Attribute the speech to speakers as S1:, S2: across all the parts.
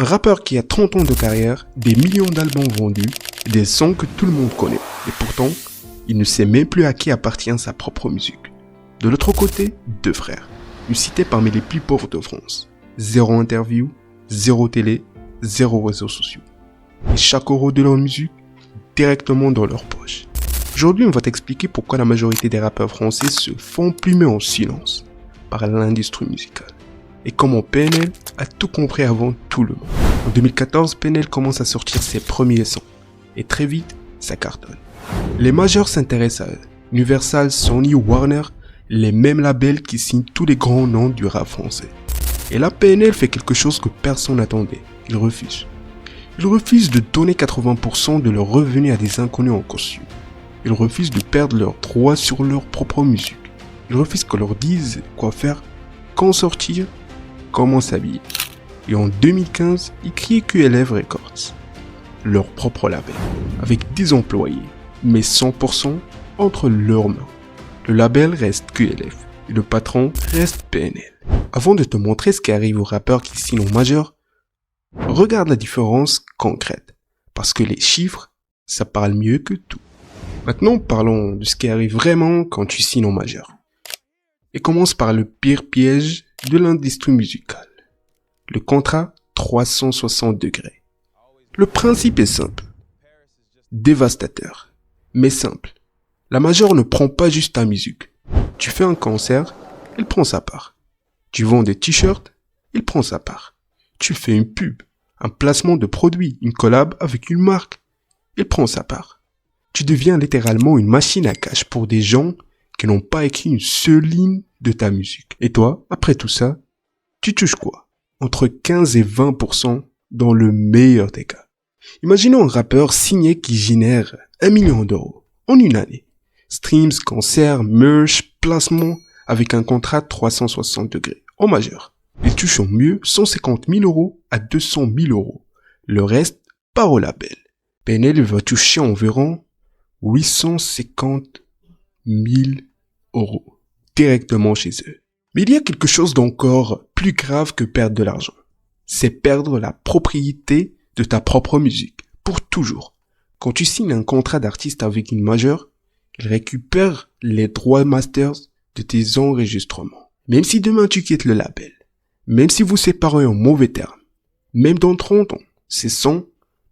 S1: Un rappeur qui a 30 ans de carrière, des millions d'albums vendus, des sons que tout le monde connaît. Et pourtant, il ne sait même plus à qui appartient sa propre musique. De l'autre côté, deux frères, une cité parmi les plus pauvres de France. Zéro interview, zéro télé, zéro réseaux sociaux. Et chaque euro de leur musique, directement dans leur poche. Aujourd'hui, on va t'expliquer pourquoi la majorité des rappeurs français se font plumer en silence par l'industrie musicale. Et comment PNL a tout compris avant tout le monde. En 2014, PNL commence à sortir ses premiers sons. Et très vite, ça cartonne. Les majors s'intéressent à eux. Universal, Sony, Warner, les mêmes labels qui signent tous les grands noms du rap français. Et là, PNL fait quelque chose que personne n'attendait. Il refuse. Ils refusent de donner 80% de leurs revenus à des inconnus en costume. Ils refusent de perdre leurs droits sur leur propre musique. Ils refusent qu'on leur dise quoi faire, quand sortir, comment s'habiller. Et en 2015, ils créent QLF Records, leur propre label, avec 10 employés, mais 100% entre leurs mains. Le label reste QLF et le patron reste PNL. Avant de te montrer ce qui arrive aux rappeurs qui signent en majeur, regarde la différence concrète, parce que les chiffres, ça parle mieux que tout. Maintenant, parlons de ce qui arrive vraiment quand tu signes en majeur. Et commence par le pire piège de l'industrie musicale. Le contrat 360 degrés. Le principe est simple. Dévastateur. Mais simple. La major ne prend pas juste ta musique. Tu fais un concert, elle prend sa part. Tu vends des t-shirts, il prend sa part. Tu fais une pub, un placement de produit, une collab avec une marque, il prend sa part. Tu deviens littéralement une machine à cash pour des gens qui n'ont pas écrit une seule ligne de ta musique. Et toi, après tout ça, tu touches quoi? Entre 15 et 20% dans le meilleur des cas. Imaginons un rappeur signé qui génère 1 million d'euros en une année. Streams, concerts, merch, placement avec un contrat 360 degrés en majeur. Il touche au mieux 150 000 euros à 200 000 euros. Le reste part au label. PNL va toucher environ 850 000 euros directement chez eux. Mais il y a quelque chose d'encore plus grave que perdre de l'argent. C'est perdre la propriété de ta propre musique, pour toujours. Quand tu signes un contrat d'artiste avec une majeure, il récupère les droits masters de tes enregistrements. Même si demain tu quittes le label, même si vous séparez en mauvais termes, même dans 30 ans, ces sons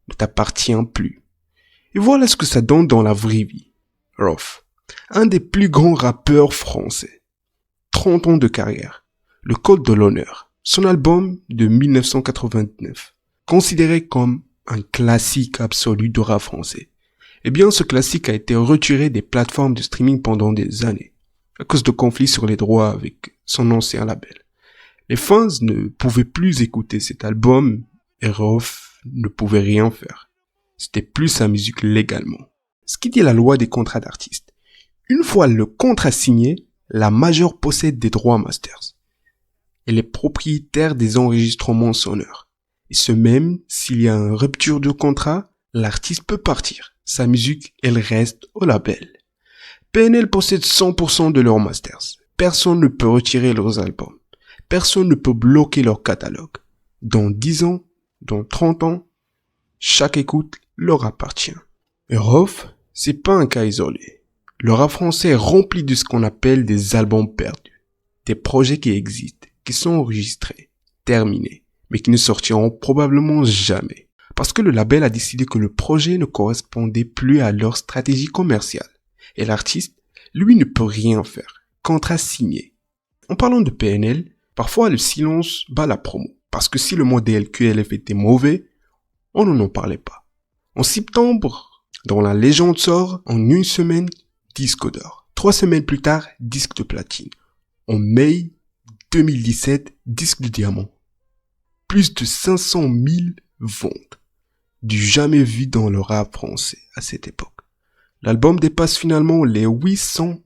S1: ne t'appartiennent plus. Et voilà ce que ça donne dans la vraie vie. Rof, un des plus grands rappeurs français. 30 ans de carrière. Le Code de l'honneur. Son album de 1989. Considéré comme un classique absolu du rap français. Eh bien, ce classique a été retiré des plateformes de streaming pendant des années. À cause de conflits sur les droits avec son ancien label. Les fans ne pouvaient plus écouter cet album et Rof ne pouvait rien faire. C'était plus sa musique légalement. Ce qui dit la loi des contrats d'artistes. Une fois le contrat signé, la majeure possède des droits masters. Elle est propriétaire des enregistrements sonores. Et ce même, s'il y a une rupture de contrat, l'artiste peut partir. Sa musique, elle reste au label. PNL possède 100% de leurs masters. Personne ne peut retirer leurs albums. Personne ne peut bloquer leur catalogue. Dans 10 ans, dans 30 ans, chaque écoute leur appartient. Et Rof, c'est pas un cas isolé. Le rap français est rempli de ce qu'on appelle des albums perdus. Des projets qui existent, qui sont enregistrés, terminés, mais qui ne sortiront probablement jamais. Parce que le label a décidé que le projet ne correspondait plus à leur stratégie commerciale. Et l'artiste, lui, ne peut rien faire. Contrat signé. En parlant de PNL, parfois le silence bat la promo. Parce que si le modèle QLF était mauvais, on n'en en parlait pas. En septembre, dans la légende sort, en une semaine, disque d'or. 3 semaines plus tard, disque de platine. En mai 2017, disque de diamant. Plus de 500 000 ventes. Du jamais vu dans le rap français à cette époque. L'album dépasse finalement les 800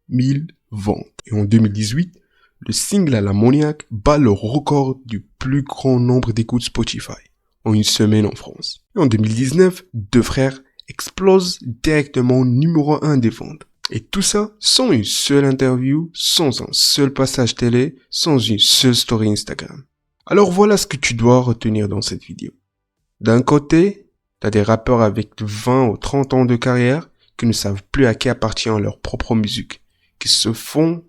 S1: 000 ventes. Et en 2018, le single à l'ammoniaque bat le record du plus grand nombre d'écoutes Spotify en une semaine en France. Et en 2019, deux frères explosent directement numéro 1 des ventes. Et tout ça sans une seule interview, sans un seul passage télé, sans une seule story Instagram. Alors voilà ce que tu dois retenir dans cette vidéo. D'un côté, t'as des rappeurs avec 20 ou 30 ans de carrière qui ne savent plus à qui appartient leur propre musique, qui se font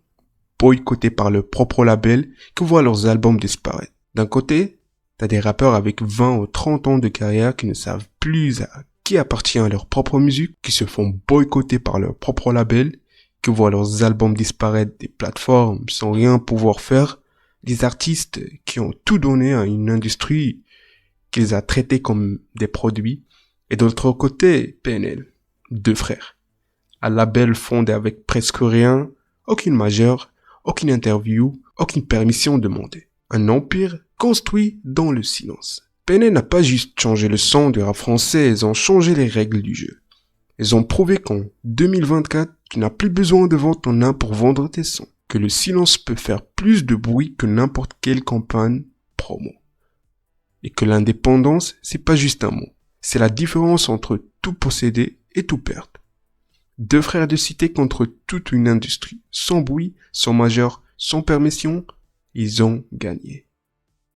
S1: boycotter par leur propre label, qui voient leurs albums disparaître. D'un côté, t'as des rappeurs avec 20 ou 30 ans de carrière qui ne savent plus à qui appartient leur propre musique, qui se font boycotter par leur propre label, qui voient leurs albums disparaître des plateformes sans rien pouvoir faire, des artistes qui ont tout donné à une industrie qu'ils a traités comme des produits, et de l'autre côté, PNL, deux frères, un label fondé avec presque rien, aucune majeure, aucune interview, aucune permission demandée. Un empire construit dans le silence. PNL n'a pas juste changé le son du rap français, ils ont changé les règles du jeu. Ils ont prouvé qu'en 2024, tu n'as plus besoin de vendre ton âme pour vendre tes sons, que le silence peut faire plus de bruit que n'importe quelle campagne promo. Et que l'indépendance, c'est pas juste un mot. C'est la différence entre tout posséder et tout perdre. Deux frères de cité contre toute une industrie. Sans bruit, sans majeur, sans permission, ils ont gagné.